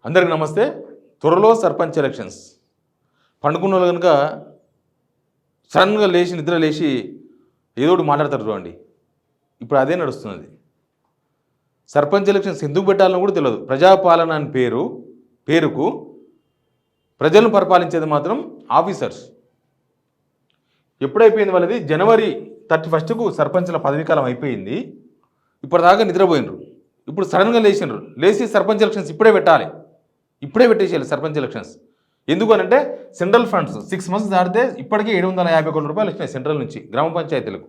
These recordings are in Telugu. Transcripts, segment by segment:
అందరికి నమస్తే. త్వరలో సర్పంచ్ ఎలక్షన్స్. పండుకున్న వాళ్ళు కనుక సడన్గా నిద్ర లేచి ఏదో ఒకటి మాట్లాడతారు చూడండి. ఇప్పుడు అదే నడుస్తున్నది. సర్పంచ్ ఎలక్షన్స్ ఎందుకు పెట్టాలని కూడా తెలియదు. ప్రజాపాలన అని పేరుకు ప్రజలను పరిపాలించేది మాత్రం ఆఫీసర్స్. ఎప్పుడైపోయింది వాళ్ళది? జనవరి 31కు సర్పంచ్ల పదవీకాలం అయిపోయింది. ఇప్పటిదాకా నిద్రపోయినరు. ఇప్పుడు సడన్గా లేచి సర్పంచ్ ఎలక్షన్స్ ఇప్పుడే పెట్టేసేయాలి సర్పంచ్ ఎలక్షన్స్. ఎందుకు అనంటే సెంట్రల్ ఫండ్స్ 6 months దాటితే ఇప్పటికే 750 కోట్ల రూపాయలు వచ్చినాయి సెంట్రల్ నుంచి గ్రామ పంచాయతీలకు.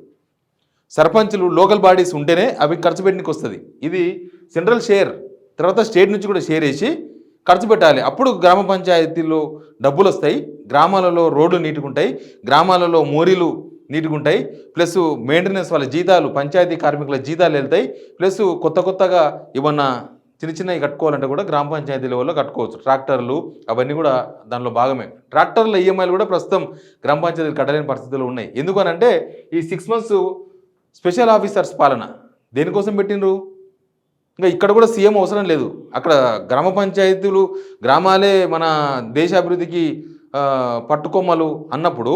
సర్పంచులు లోకల్ బాడీస్ ఉంటేనే అవి ఖర్చు పెట్టడానికి వస్తుంది. ఇది సెంట్రల్ షేర్, తర్వాత స్టేట్ నుంచి కూడా షేర్ వేసి ఖర్చు పెట్టాలి. అప్పుడు గ్రామ పంచాయతీలో డబ్బులు వస్తాయి, గ్రామాలలో రోడ్లు నీట్గా ఉంటాయి, గ్రామాలలో మోరీలు నీట్గా ఉంటాయి, ప్లస్ మెయింటెనెన్స్ వాళ్ళ జీతాలు, పంచాయతీ కార్మికుల జీతాలు వెళ్తాయి, ప్లస్ కొత్తగా ఏమన్నా చిన్నవి కట్టుకోవాలంటే కూడా గ్రామ పంచాయతీ లెవెల్లో కట్టుకోవచ్చు. ట్రాక్టర్లు అవన్నీ కూడా దానిలో భాగమే. ట్రాక్టర్ల ఈఎంఐలు కూడా ప్రస్తుతం గ్రామ పంచాయతీలు కట్టలేని పరిస్థితులు ఉన్నాయి. ఎందుకనంటే ఈ 6 months స్పెషల్ ఆఫీసర్స్ పాలన దేనికోసం పెట్టినరు? ఇంకా ఇక్కడ కూడా సీఎం అవసరం లేదు. అక్కడ గ్రామ పంచాయతీలు గ్రామాలే మన దేశాభివృద్ధికి పట్టుకొమ్మలు అన్నప్పుడు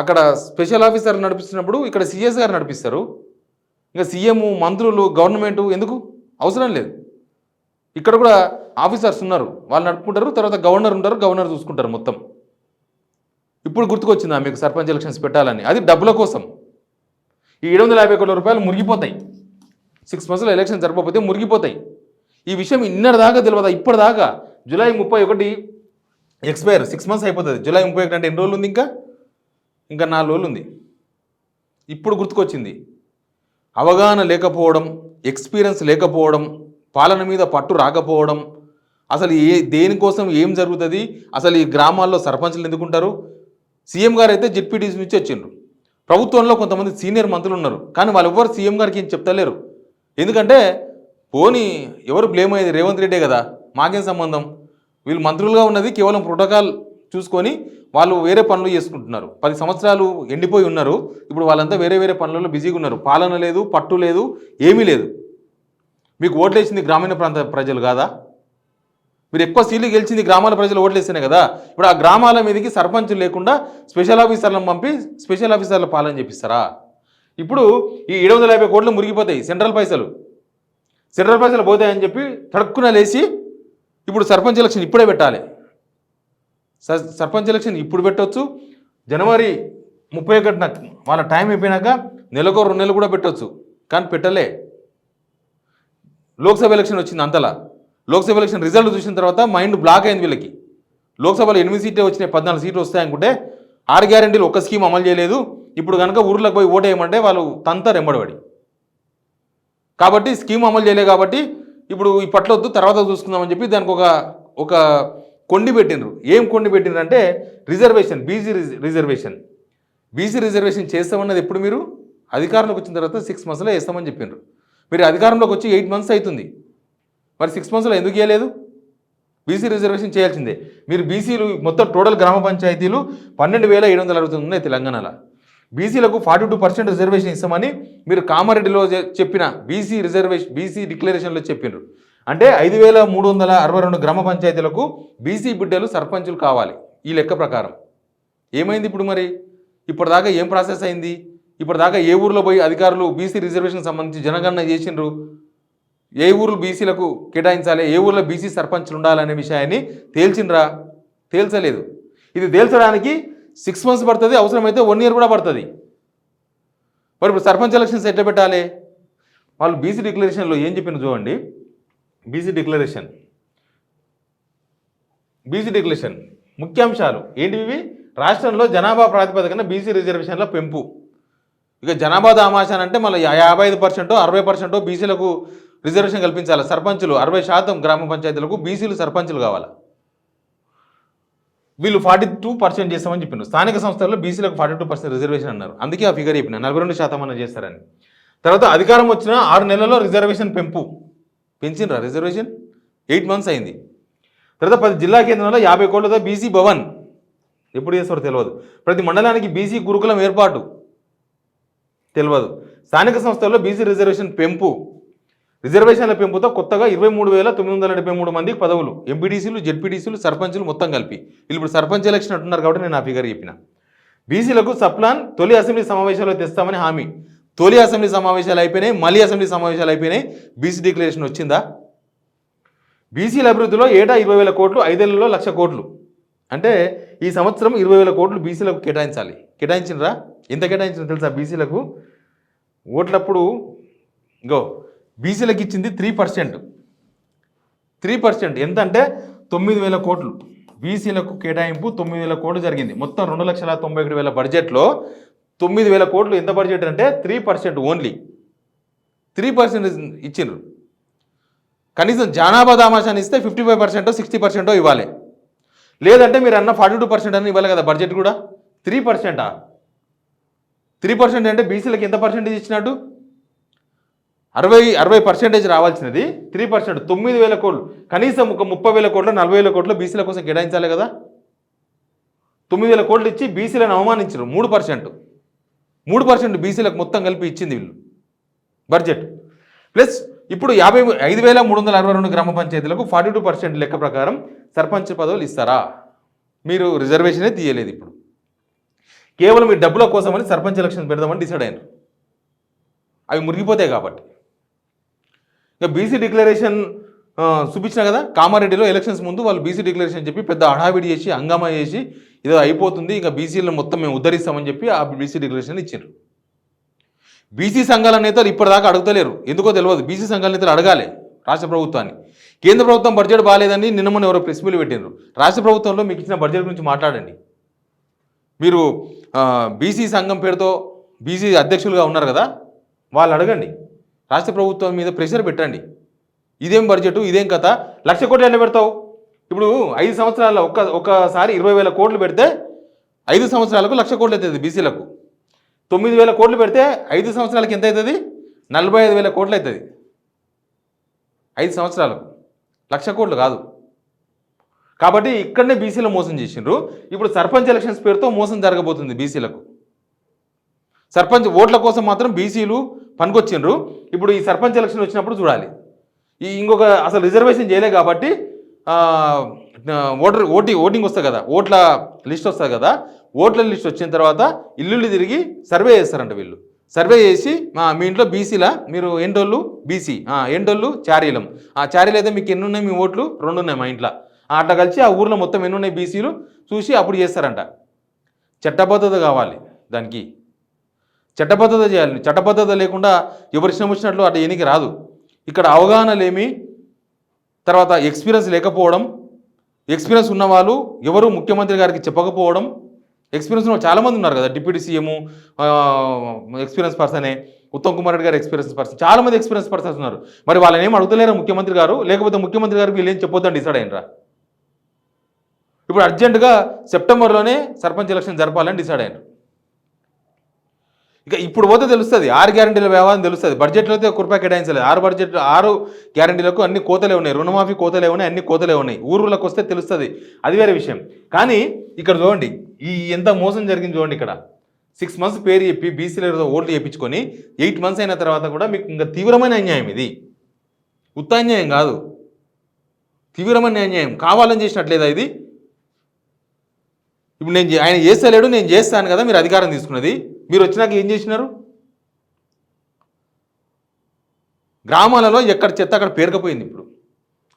అక్కడ స్పెషల్ ఆఫీసర్ నడిపిస్తున్నప్పుడు ఇక్కడ సిఎస్ గారు నడిపిస్తారు. ఇంకా సీఎం, మంత్రులు, గవర్నమెంట్ ఎందుకు అవసరం లేదు. ఇక్కడ కూడా ఆఫీసర్స్ ఉన్నారు, వాళ్ళు నడుపుకుంటారు. తర్వాత గవర్నర్ ఉంటారు, గవర్నర్ చూసుకుంటారు మొత్తం. ఇప్పుడు గుర్తుకొచ్చిందా మీకు సర్పంచ్ ఎలక్షన్స్ పెట్టాలని? అది డబ్బుల కోసం. ఈ 750 కోట్ల రూపాయలు మురిగిపోతాయి. 6 months ఎలక్షన్ జరపకపోతే మురిగిపోతాయి. ఈ విషయం ఇన్నటిదాకా తెలియదా? ఇప్పటిదాకా జూలై 31 ఎక్స్పైర్, 6 months అయిపోతుంది. జూలై 31 అంటే ఎన్ని రోజులు ఉంది? ఇంకా 4 రోజులు ఉంది. ఇప్పుడు గుర్తుకొచ్చింది. అవగాహన లేకపోవడం, ఎక్స్పీరియన్స్ లేకపోవడం, పాలన మీద పట్టు రాకపోవడం, అసలు దేనికోసం ఏం జరుగుతుంది, అసలు ఈ గ్రామాల్లో సర్పంచ్లు ఎందుకుంటారు? సీఎం గారు అయితే జెడ్పీటీసీ నుంచి వచ్చిండ్రు. ప్రభుత్వంలో కొంతమంది సీనియర్ మంత్రులు ఉన్నారు, కానీ వాళ్ళు ఎవరు సీఎం గారికి ఏం చెప్తలేరు. ఎందుకంటే పోనీ ఎవరు బ్లేమ్ అయ్యేది? రేవంత్ రెడ్డే కదా, మాకేం సంబంధం? వీళ్ళు మంత్రులుగా ఉన్నది కేవలం ప్రోటోకాల్ చూసుకొని వాళ్ళు వేరే పనులు చేసుకుంటున్నారు. 10 సంవత్సరాలు ఎండిపోయి ఉన్నారు. ఇప్పుడు వాళ్ళంతా వేరే పనులలో బిజీగా ఉన్నారు. పాలన లేదు, పట్టు లేదు, ఏమీ లేదు. మీకు ఓట్లేసింది గ్రామీణ ప్రాంత ప్రజలు కాదా? మీరు ఎక్కువ సీట్లు గెలిచింది గ్రామాల ప్రజలు ఓట్లేస్తేనే కదా. ఇప్పుడు ఆ గ్రామాల మీదకి సర్పంచులు లేకుండా స్పెషల్ ఆఫీసర్లను పంపి స్పెషల్ ఆఫీసర్ల పాలన చేపిస్తారా? ఇప్పుడు ఈ 750 కోట్లు మురిగిపోతాయి. సెంట్రల్ పైసలు పోతాయని చెప్పి తడుక్కున లేచి ఇప్పుడు సర్పంచ్ ఎలక్షన్ ఇప్పుడే పెట్టాలి. సర్పంచ్ ఎలక్షన్ ఇప్పుడు పెట్టవచ్చు. జనవరి 31న వాళ్ళ టైం అయిపోయినాక నెలకో 2 నెలలు కూడా పెట్టవచ్చు. కానీ పెట్టలే. లోక్సభ ఎలక్షన్ వచ్చింది. అంతలా లోక్సభ ఎలక్షన్ రిజల్ట్ చూసిన తర్వాత మైండ్ బ్లాక్ అయింది వీళ్ళకి. లోక్సభలో 8 సీట్లే వచ్చినాయి, 14 సీట్లు వస్తాయనుకుంటే 6 గ్యారెంటీలు ఒక్క స్కీమ్ అమలు చేయలేదు. ఇప్పుడు కనుక ఊర్లకు పోయి ఓటేయమంటే వాళ్ళు తంతారు ఎంబడబడి. కాబట్టి స్కీమ్ అమలు చేయలేదు కాబట్టి ఇప్పుడు ఈ పట్లొద్దు, తర్వాత చూసుకుందామని చెప్పి దానికి ఒక కొండి పెట్టినరు. ఏం కొండి పెట్టినరు అంటే రిజర్వేషన్, బీసీ రిజర్వేషన్ చేస్తామన్నది ఎప్పుడు? మీరు అధికారంలోకి వచ్చిన తర్వాత 6 monthsలో వేస్తామని చెప్పినారు. మీరు అధికారంలోకి వచ్చి 8 months అవుతుంది. మరి 6 monthsలో ఎందుకు చేయలేదు? బీసీ రిజర్వేషన్ చేయాల్సిందే. మీరు బీసీలు మొత్తం టోటల్ గ్రామ పంచాయతీలు 12,760 ఉన్నాయి తెలంగాణలో. బీసీలకు 42% రిజర్వేషన్ ఇస్తామని మీరు కామారెడ్డిలో చెప్పిన బీసీ డిక్లరేషన్లో చెప్పినారు. అంటే 5,362 గ్రామ పంచాయతీలకు బీసీ బిడ్డలు సర్పంచులు కావాలి ఈ లెక్క ప్రకారం. ఏమైంది ఇప్పుడు? మరి ఇప్పటిదాకా ఏం ప్రాసెస్ అయింది? ఇప్పటిదాకా ఏ ఊర్లో పోయి అధికారులు బీసీ రిజర్వేషన్ సంబంధించి జనగణన చేసిండ్రు? ఏ ఊర్లు బీసీలకు కేటాయించాలి, ఏ ఊర్లో బీసీ సర్పంచ్లు ఉండాలనే విషయాన్ని తేల్చిండ్రా? తేల్చలేదు. ఇది తేల్చడానికి 6 months పడుతుంది, అవసరమైతే 1 year కూడా పడుతుంది. మరి ఇప్పుడు సర్పంచ్ ఎలక్షన్స్ ఎట్లా పెట్టాలి? వాళ్ళు బీసీ డిక్లరేషన్లో ఏం చెప్పిన చూడండి. బీసీ డిక్లరేషన్ ముఖ్యాంశాలు ఏంటివి? రాష్ట్రంలో జనాభా ప్రాతిపదికన బీసీ రిజర్వేషన్ల పెంపు. ఇక జనాభా దామాషాన్ అంటే మళ్ళీ 55% 60% బీసీలకు రిజర్వేషన్ కల్పించాలి. సర్పంచులు 60% గ్రామ పంచాయతీలకు బీసీలు సర్పంచులు కావాలి. వీళ్ళు 42% చేస్తామని చెప్పినారు. స్థానిక సంస్థల్లో బీసీలకు 42% రిజర్వేషన్ అన్నారు. అందుకే ఆ ఫిగర్ చెప్పిన 42% అన్న చేస్తారని. తర్వాత అధికారం వచ్చిన 6 నెలల్లో రిజర్వేషన్ పెంచినరా? రిజర్వేషన్ 8 months అయింది. తర్వాత 10 జిల్లా కేంద్రంలో 50 కోట్లతో బీసీ భవన్ ఎప్పుడు చేస్తారో తెలియదు. ప్రతి మండలానికి బీసీ గురుకులం ఏర్పాటు తెలియదు. స్థానిక సంస్థల్లో బీసీ రిజర్వేషన్ పెంపు. రిజర్వేషన్ల పెంపుతో కొత్తగా 23,973 మందికి పదవులు, ఎంపీటీసీలు, జెడ్పీటీసీలు, సర్పంచులు మొత్తం కలిపి. వీళ్ళు ఇప్పుడు సర్పంచ్ ఎలక్షన్ అంటున్నారు కాబట్టి నేను ఆ ఫిగర్ చెప్పిన. బీసీలకు సప్లాన్ తొలి అసెంబ్లీ సమావేశాల్లో తెస్తామని హామీ. తొలి అసెంబ్లీ సమావేశాలు అయిపోయినాయి, మళ్ళీ అసెంబ్లీ సమావేశాలు అయిపోయినాయి. బీసీ డిక్లరేషన్ వచ్చిందా? బీసీల అభివృద్ధిలో ఏటా 20,000 కోట్లు, 5 ఏళ్లలో 1,00,000 కోట్లు. అంటే ఈ సంవత్సరం 20,000 కోట్లు బీసీలకు కేటాయించాలి. కేటాయించినరా? ఎంత కేటాయించిన తెలుసా? బీసీలకు ఓట్లప్పుడు బీసీలకు ఇచ్చింది 3%. 3% ఎంత అంటే 9,000 కోట్లు. బీసీలకు కేటాయింపు 9,000 కోట్లు జరిగింది. మొత్తం 2,91,000 బడ్జెట్లో 9,000 కోట్లు ఎంత బడ్జెట్ అంటే 3%, ఓన్లీ 3% ఇచ్చిండ్రు. కనీసం జనాభా దామాషాన్ని ఇస్తే 55%, 60% ఇవ్వాలి. లేదంటే మీరు అన్న 42% అని ఇవ్వాలి కదా బడ్జెట్ కూడా. 3%. 3% అంటే బీసీలకు ఎంత పర్సెంటేజ్ ఇచ్చినట్టు? 60% రావాల్సినది 3%, 9,000 కోట్లు. కనీసం ఒక 30,000 కోట్లు, 40,000 కోట్లు బీసీల కోసం కేటాయించాలి కదా. 9,000 కోట్లు ఇచ్చి బీసీలను అవమానించారు. 3% బీసీలకు మొత్తం కలిపి ఇచ్చింది వీళ్ళు బడ్జెట్. ప్లస్ ఇప్పుడు 55,362 గ్రామ పంచాయతీలకు 42% లెక్క ప్రకారం సర్పంచ్ పదవులు ఇస్తారా? మీరు రిజర్వేషనే తీయలేదు. ఇప్పుడు కేవలం మీ డబ్బుల కోసమని సర్పంచ్ ఎలక్షన్ పెడదామని డిసైడ్ అయినారు. అవి మురిగిపోతాయి కాబట్టి. ఇంకా బీసీ డిక్లరేషన్ చూపించిన కదా, కామారెడ్డిలో ఎలక్షన్స్ ముందు వాళ్ళు బీసీ డిక్లరేషన్ చెప్పి పెద్ద హడావిడి చేసి హంగామా చేసి ఏదో అయిపోతుంది, ఇంకా బీసీలను మొత్తం మేము ఉద్ధరిస్తామని చెప్పి ఆ బీసీ డిక్లరేషన్ ఇచ్చారు. బీసీ సంఘాల నేతలు ఇప్పటిదాకా అడుగుతలేరు, ఎందుకో తెలియదు. బీసీ సంఘాల నేతలు అడగాలి రాష్ట్ర ప్రభుత్వాన్ని. కేంద్ర ప్రభుత్వం బడ్జెట్ బాగాలేదని నిన్న మొన్న ఎవరో ప్రెస్ మీట్లు పెట్టినారు. రాష్ట్ర ప్రభుత్వంలో మీకు ఇచ్చిన బడ్జెట్ గురించి మాట్లాడండి. మీరు బీసీ సంఘం పేరుతో బీసీ అధ్యక్షులుగా ఉన్నారు కదా, వాళ్ళు అడగండి. రాష్ట్ర ప్రభుత్వం మీద ప్రెషర్ పెట్టండి. ఇదేం బడ్జెట్, ఇదేం కథ, 1,00,000 కోట్లు ఎట్లా పెడతావు? ఇప్పుడు 5 సంవత్సరాల్లో ఒకసారి 20,000 కోట్లు పెడితే 5 సంవత్సరాలకు 1,00,000 కోట్లు అవుతుంది. బీసీలకు 9,000 కోట్లు పెడితే 5 సంవత్సరాలకు ఎంత అవుతుంది? 45,000 కోట్లు అవుతుంది. 5 సంవత్సరాలకు 1,00,000 కోట్లు కాదు. కాబట్టి ఇక్కడనే బీసీలు మోసం చేసిండ్రు. ఇప్పుడు సర్పంచ్ ఎలక్షన్స్ పేరుతో మోసం జరగబోతుంది బీసీలకు. సర్పంచ్ ఓట్ల కోసం మాత్రం బీసీలు పనికొచ్చిండ్రు. ఇప్పుడు ఈ సర్పంచ్ ఎలక్షన్ వచ్చినప్పుడు చూడాలి. ఇంకొక అసలు రిజర్వేషన్ చేయలే కాబట్టి ఓటింగ్ వస్తుంది కదా, ఓట్ల లిస్ట్ వస్తుంది కదా. ఓట్ల లిస్ట్ వచ్చిన తర్వాత ఇల్లు తిరిగి సర్వే చేస్తారంట వీళ్ళు. సర్వే చేసి మీ ఇంట్లో బీసీలా, మీరు ఎండోళ్ళు బీసీ, ఎండోళ్ళు చారీలం, చారీలు అయితే మీకు ఎన్ని ఉన్నాయి? మీ ఓట్లు 2 ఉన్నాయి మా ఇంట్లో. అట్లా కలిసి ఆ ఊర్లో మొత్తం ఎన్ని ఉన్నాయి బీసీలు చూసి అప్పుడు చేస్తారంట. చట్టబద్ధత కావాలి దానికి, చట్టబద్ధత చేయాలి. చట్టబద్ధత లేకుండా ఎవరి ఇష్టం వచ్చినట్లు అట్లా ఎన్నిక రాదు. ఇక్కడ అవగాహన లేమి, తర్వాత ఎక్స్పీరియన్స్ లేకపోవడం, ఎక్స్పీరియన్స్ ఉన్నవాళ్ళు ఎవరు ముఖ్యమంత్రి గారికి చెప్పకపోవడం. ఎక్స్పీరియన్స్ ఉన్న చాలామంది ఉన్నారు కదా, డిప్యూటీ సీఎం ఎక్స్పీరియన్స్ పర్సనే, ఉత్తమ్ కుమార్ రెడ్డి గారు ఎక్స్పీరియన్స్ పర్సన్, చాలామంది ఎక్స్పీరియన్స్ పర్సన్స్ ఉన్నారు. మరి వాళ్ళని ఏం అడుగుతలేరా ముఖ్యమంత్రి గారు? లేకపోతే ముఖ్యమంత్రి గారికి వీళ్ళు ఏం చెప్పొద్దని డిసైడ్ అయినరా? ఇప్పుడు అర్జెంటుగా సెప్టెంబర్లోనే సర్పంచ్ ఎలక్షన్ జరపాలని డిసైడ్ అయినారు. ఇక ఇప్పుడు పోతే తెలుస్తుంది 6 గ్యారెంటీల వ్యవహారం తెలుస్తుంది. బడ్జెట్లో అయితే రూపాయి కేటాయించలేదు. 6 గ్యారెంటీలకు అన్ని కోతలే ఉన్నాయి. రుణమాఫీ కోతలే ఉన్నాయి, అన్ని కోతలే ఉన్నాయి. ఊర్లకు వస్తే తెలుస్తుంది, అది వేరే విషయం. కానీ ఇక్కడ చూడండి ఎంత మోసం జరిగింది చూడండి. ఇక్కడ 6 మంత్స్ పేరు చెప్పి బీసీలతో ఓట్లు చేయించుకొని 8 మంత్స్ అయిన తర్వాత కూడా మీకు ఇంకా తీవ్రమైన అన్యాయం. ఇది ఉత్త అన్యాయం కాదు, తీవ్రమైన అన్యాయం. కావాలని చేసినట్లేదా ఇది? ఇప్పుడు ఆయన చేస్తలేడు, నేను చేస్తాను కదా మీరు అధికారం తీసుకున్నది. మీరు వచ్చినాక ఏం చేసినారు? గ్రామాలలో ఎక్కడ చెత్త అక్కడ పేరుకపోయింది. ఇప్పుడు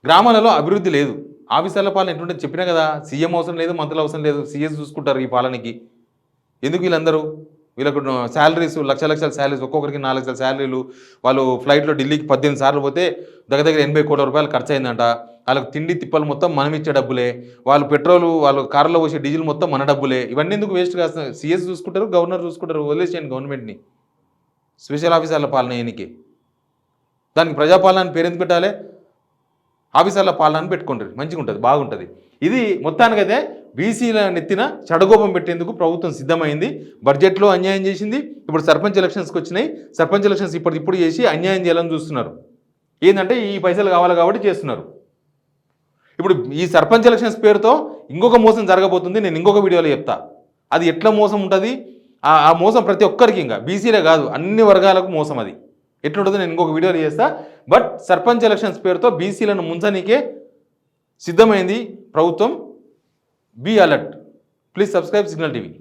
గ్రామాలలో అభివృద్ధి లేదు. ఆఫీసర్ల పాలన ఎటువంటి చెప్పినా కదా, సీఎం అవసరం లేదు, మంత్రులు అవసరం లేదు, సీఎస్ చూసుకుంటారు ఈ పాలనకి. ఎందుకు వీళ్ళందరూ? వీళ్ళకు శాలరీస్ లక్షల శాలరీస్, ఒక్కొక్కరికి 4 లక్షల శాలరీలు. వాళ్ళు ఫ్లైట్లో ఢిల్లీకి 18 సార్లు పోతే దగ్గర 80 కోట్ల రూపాయలు ఖర్చు అయిందంట. వాళ్ళకి తిండి తిప్పలు మొత్తం మనం ఇచ్చే డబ్బులే. వాళ్ళు పెట్రోలు, వాళ్ళు కార్లో పోసే డీజిల్ మొత్తం మన డబ్బులే. ఇవన్నీ ఎందుకు వేస్ట్ కాదు? సీఎస్ చూసుకుంటారు, గవర్నర్ చూసుకుంటారు. వదిలేసేయండి గవర్నమెంట్ని. స్పెషల్ ఆఫీసర్ల పాలన ఎన్నికే, దానికి ప్రజాపాలన అని పేరు ఎందుకు పెట్టాలి? ఆఫీసర్ల పాలన అని పెట్టుకుంటారు, మంచిగా ఉంటుంది, బాగుంటుంది. ఇది మొత్తానికైతే బీసీల నెత్తిన చెడగోపం పెట్టేందుకు ప్రభుత్వం సిద్ధమైంది. బడ్జెట్లో అన్యాయం చేసింది. ఇప్పుడు సర్పంచ్ ఎలక్షన్స్కి వచ్చినాయి. సర్పంచ్ ఎలక్షన్స్ ఇప్పుడు చేసి అన్యాయం చేయాలని చూస్తున్నారు. ఏంటంటే ఈ పైసలు కావాలి కాబట్టి చేస్తున్నారు. ఇప్పుడు ఈ సర్పంచ్ ఎలక్షన్స్ పేరుతో ఇంకొక మోసం జరగబోతుంది. నేను ఇంకొక వీడియోలో చెప్తా అది ఎట్లా మోసం ఉంటుంది. ఆ మోసం ప్రతి ఒక్కరికి, ఇంకా బీసీలే కాదు అన్ని వర్గాలకు మోసం అది. ఎట్లుంటుందో నేను ఇంకొక వీడియోలో చేస్తా. బట్ సర్పంచ్ ఎలక్షన్స్ పేరుతో బీసీలను ముంచనీకే సిద్ధమైంది ప్రభుత్వం. Be alert. Please subscribe Signal TV.